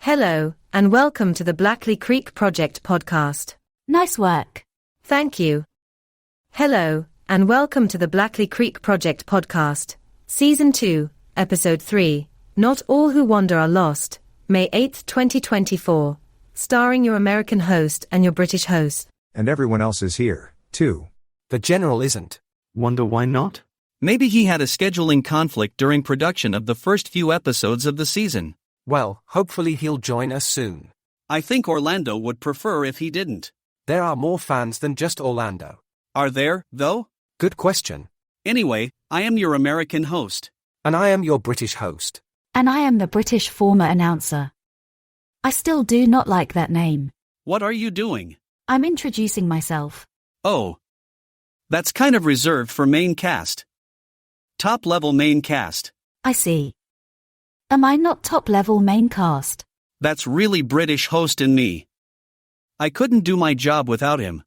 Hello, and welcome to the Blackley Creek Project podcast. Nice work. Thank you. Hello, and welcome to the Blackley Creek Project podcast, Season 2, Episode 3, Not All Who Wander Are Lost, May 8, 2024, starring your American host and your British host. And everyone else is here, too. The general isn't. Wonder why not? Maybe he had a scheduling conflict during production of the first few episodes of the season. Well, hopefully he'll join us soon. I think Orlando would prefer if he didn't. There are more fans than just Orlando. Are there, though? Good question. Anyway, I am your American host. And I am your British host. And I am the British former announcer. I still do not like that name. What are you doing? I'm introducing myself. Oh. That's kind of reserved for main cast. Top-level main cast. I see. Am I not top-level main cast? That's really British host in me. I couldn't do my job without him.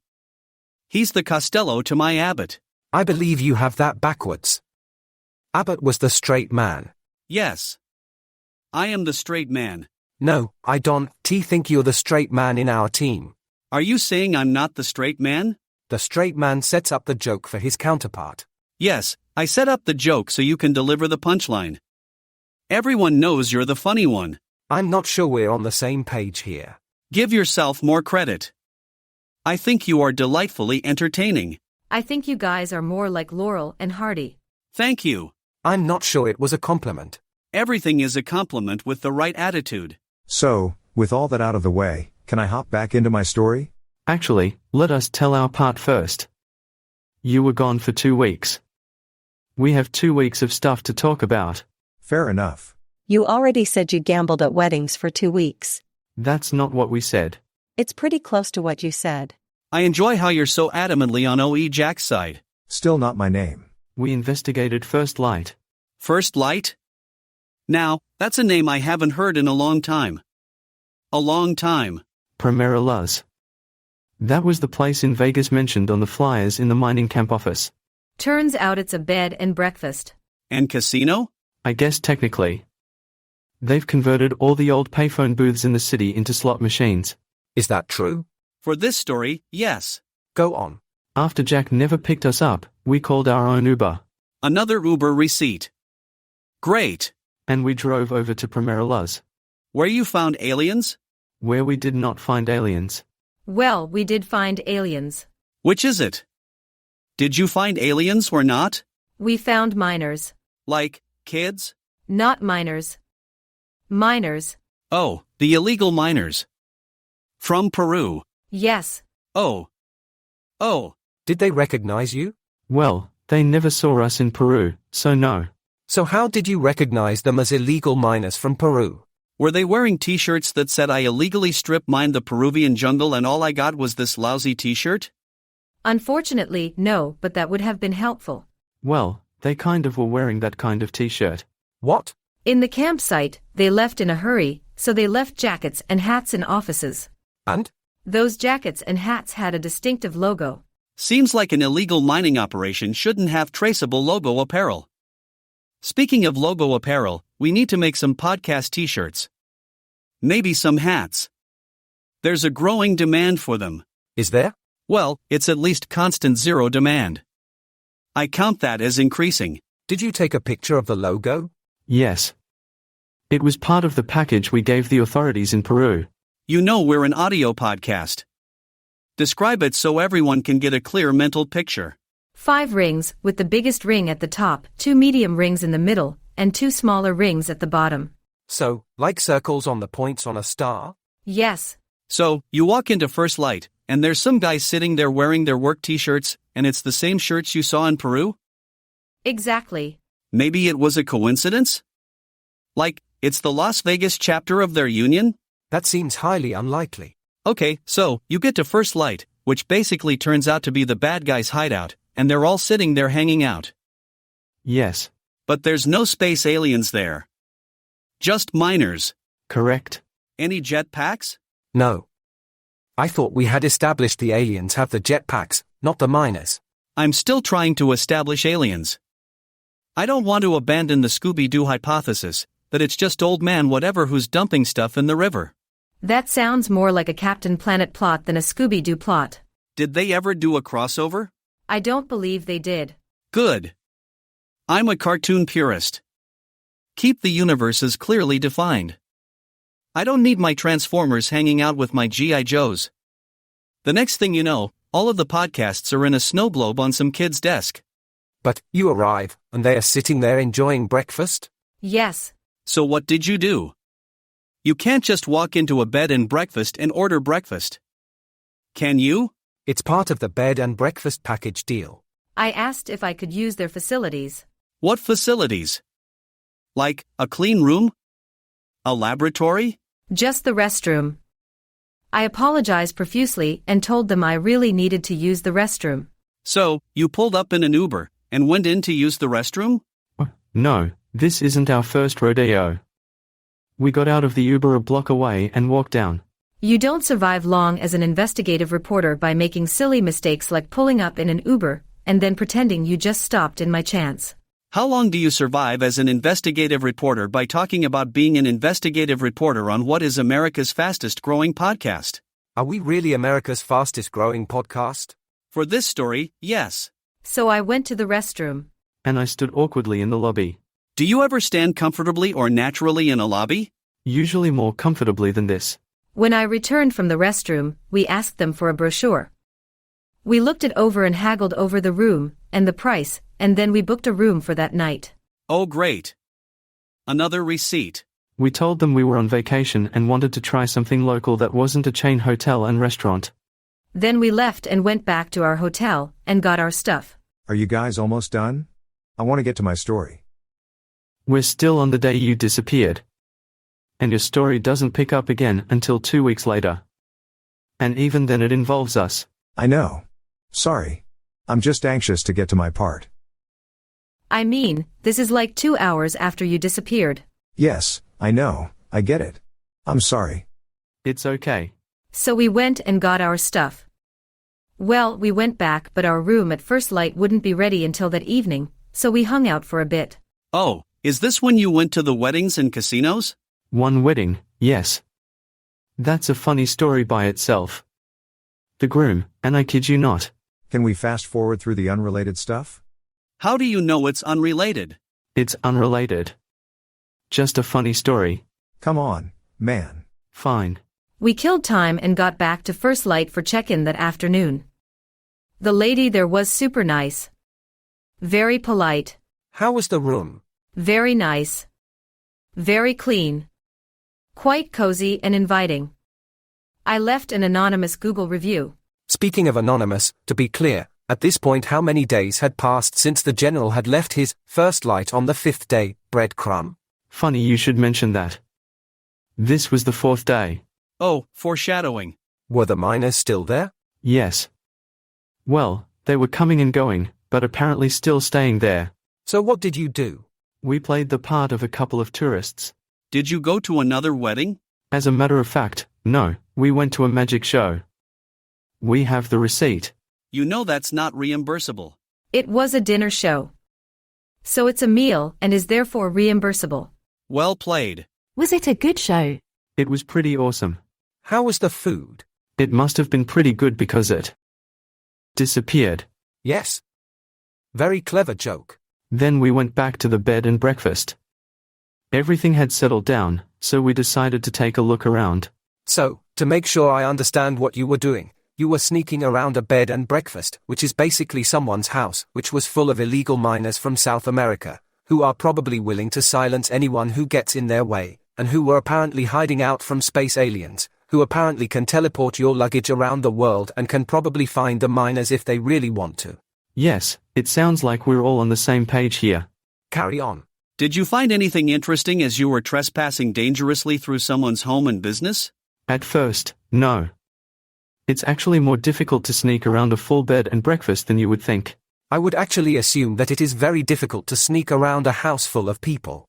He's the Costello to my Abbott. I believe you have that backwards. Abbott was the straight man. Yes. I am the straight man. No, I don't think you're the straight man in our team. Are you saying I'm not the straight man? The straight man sets up the joke for his counterpart. Yes, I set up the joke so you can deliver the punchline. Everyone knows you're the funny one. I'm not sure we're on the same page here. Give yourself more credit. I think you are delightfully entertaining. I think you guys are more like Laurel and Hardy. Thank you. I'm not sure it was a compliment. Everything is a compliment with the right attitude. So, with all that out of the way, can I hop back into my story? Actually, let us tell our part first. You were gone for 2 weeks. We have 2 weeks of stuff to talk about. Fair enough. You already said you gambled at weddings for 2 weeks. That's not what we said. It's pretty close to what you said. I enjoy how you're so adamantly on OE Jack's side. Still not my name. We investigated First Light. First Light? Now, that's a name I haven't heard in a long time. A long time. Primera Luz. That was the place in Vegas mentioned on the flyers in the mining camp office. Turns out it's a bed and breakfast. And casino? I guess technically. They've converted all the old payphone booths in the city into slot machines. Is that true? For this story, yes. Go on. After Jack never picked us up, we called our own Uber. Another Uber receipt. Great. And we drove over to Primera Luz. Where you found aliens? Where we did not find aliens. Well, we did find aliens. Which is it? Did you find aliens or not? We found miners. Like, kids? Not miners. Miners. Oh, the illegal miners. From Peru. Yes. Oh. Did they recognize you? Well, they never saw us in Peru, so no. So how did you recognize them as illegal miners from Peru? Were they wearing t-shirts that said I illegally strip mined the Peruvian jungle and all I got was this lousy t-shirt? Unfortunately, no, but that would have been helpful. Well, they kind of were wearing that kind of t-shirt. What? In the campsite, they left in a hurry, so they left jackets and hats in offices. And? Those jackets and hats had a distinctive logo. Seems like an illegal mining operation shouldn't have traceable logo apparel. Speaking of logo apparel, we need to make some podcast t-shirts. Maybe some hats. There's a growing demand for them. Is there? Well, it's at least constant zero demand. I count that as increasing. Did you take a picture of the logo? Yes. It was part of the package we gave the authorities in Peru. You know we're an audio podcast. Describe it so everyone can get a clear mental picture. 5 rings, with the biggest ring at the top, 2 medium rings in the middle, and 2 smaller rings at the bottom. So, like circles on the points on a star? Yes. So, you walk into First Light, and there's some guys sitting there wearing their work t-shirts, and it's the same shirts you saw in Peru? Exactly. Maybe it was a coincidence? Like, it's the Las Vegas chapter of their union? That seems highly unlikely. Okay, so, you get to First Light, which basically turns out to be the bad guys' hideout, and they're all sitting there hanging out. Yes. But there's no space aliens there. Just miners. Correct. Any jetpacks? No. I thought we had established the aliens have the jetpacks, not the miners. I'm still trying to establish aliens. I don't want to abandon the Scooby-Doo hypothesis, that it's just old man whatever who's dumping stuff in the river. That sounds more like a Captain Planet plot than a Scooby-Doo plot. Did they ever do a crossover? I don't believe they did. Good. I'm a cartoon purist. Keep the universes clearly defined. I don't need my Transformers hanging out with my G.I. Joes. The next thing you know, all of the podcasts are in a snow globe on some kid's desk. But you arrive, and they are sitting there enjoying breakfast? Yes. So what did you do? You can't just walk into a bed and breakfast and order breakfast. Can you? It's part of the bed and breakfast package deal. I asked if I could use their facilities. What facilities? Like, a clean room? A laboratory? Just the restroom. I apologized profusely and told them I really needed to use the restroom. So, you pulled up in an Uber and went in to use the restroom? No, this isn't our first rodeo. We got out of the Uber a block away and walked down. You don't survive long as an investigative reporter by making silly mistakes like pulling up in an Uber and then pretending you just stopped in my chance. How long do you survive as an investigative reporter by talking about being an investigative reporter on what is America's fastest growing podcast? Are we really America's fastest growing podcast? For this story, yes. So I went to the restroom. And I stood awkwardly in the lobby. Do you ever stand comfortably or naturally in a lobby? Usually more comfortably than this. When I returned from the restroom, we asked them for a brochure. We looked it over and haggled over the room and the price, and then we booked a room for that night. Oh, great. Another receipt. We told them we were on vacation and wanted to try something local that wasn't a chain hotel and restaurant. Then we left and went back to our hotel and got our stuff. Are you guys almost done? I want to get to my story. We're still on the day you disappeared. And your story doesn't pick up again until 2 weeks later. And even then it involves us. I know. Sorry. I'm just anxious to get to my part. I mean, this is like 2 hours after you disappeared. Yes, I know, I get it. I'm sorry. It's okay. So we went and got our stuff. Well, we went back, but our room at First Light wouldn't be ready until that evening, so we hung out for a bit. Oh, is this when you went to the weddings and casinos? One wedding, yes. That's a funny story by itself. The groom, and I kid you not. Can we fast forward through the unrelated stuff? How do you know it's unrelated? It's unrelated. Just a funny story. Come on, man. Fine. We killed time and got back to First Light for check-in that afternoon. The lady there was super nice. Very polite. How was the room? Very nice. Very clean. Quite cozy and inviting. I left an anonymous Google review. Speaking of anonymous, to be clear, at this point how many days had passed since the general had left his First Light on the 5th day, breadcrumb? Funny you should mention that. This was the 4th day. Oh, foreshadowing. Were the miners still there? Yes. Well, they were coming and going, but apparently still staying there. So what did you do? We played the part of a couple of tourists. Did you go to another wedding? As a matter of fact, no, we went to a magic show. We have the receipt. You know that's not reimbursable. It was a dinner show. So it's a meal and is therefore reimbursable. Well played. Was it a good show? It was pretty awesome. How was the food? It must have been pretty good because it disappeared. Yes. Very clever joke. Then we went back to the bed and breakfast. Everything had settled down, so we decided to take a look around. So, to make sure I understand what you were doing, you were sneaking around a bed and breakfast, which is basically someone's house, which was full of illegal miners from South America, who are probably willing to silence anyone who gets in their way, and who were apparently hiding out from space aliens, who apparently can teleport your luggage around the world and can probably find the miners if they really want to. Yes, it sounds like we're all on the same page here. Carry on. Did you find anything interesting as you were trespassing dangerously through someone's home and business? At first, no. It's actually more difficult to sneak around a full bed and breakfast than you would think. I would actually assume that it is very difficult to sneak around a house full of people.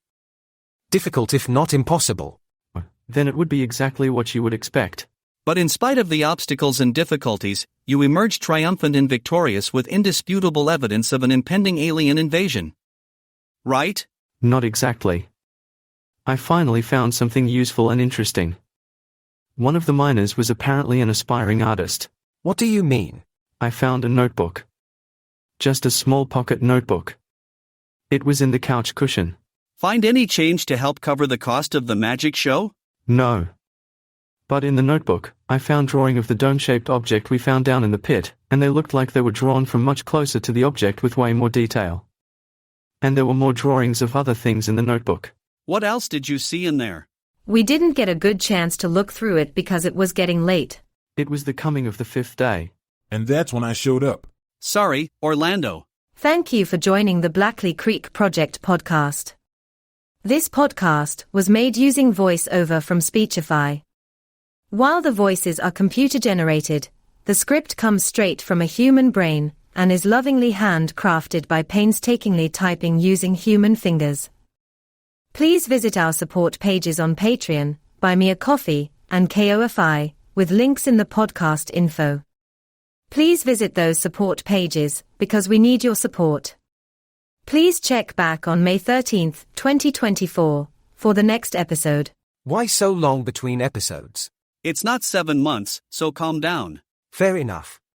Difficult if not impossible. Then it would be exactly what you would expect. But in spite of the obstacles and difficulties, you emerged triumphant and victorious with indisputable evidence of an impending alien invasion. Right? Not exactly. I finally found something useful and interesting. One of the miners was apparently an aspiring artist. What do you mean? I found a notebook. Just a small pocket notebook. It was in the couch cushion. Find any change to help cover the cost of the magic show? No. But in the notebook, I found drawing of the dome-shaped object we found down in the pit, and they looked like they were drawn from much closer to the object with way more detail. And there were more drawings of other things in the notebook. What else did you see in there? We didn't get a good chance to look through it because it was getting late. It was the coming of the 5th day. And that's when I showed up. Sorry, Orlando. Thank you for joining the Blackley Creek Project podcast. This podcast was made using voice-over from Speechify. While the voices are computer-generated, the script comes straight from a human brain and is lovingly handcrafted by painstakingly typing using human fingers. Please visit our support pages on Patreon, Buy Me a Coffee, and Ko-fi, with links in the podcast info. Please visit those support pages, because we need your support. Please check back on May 13th, 2024, for the next episode. Why so long between episodes? It's not 7 months, so calm down. Fair enough.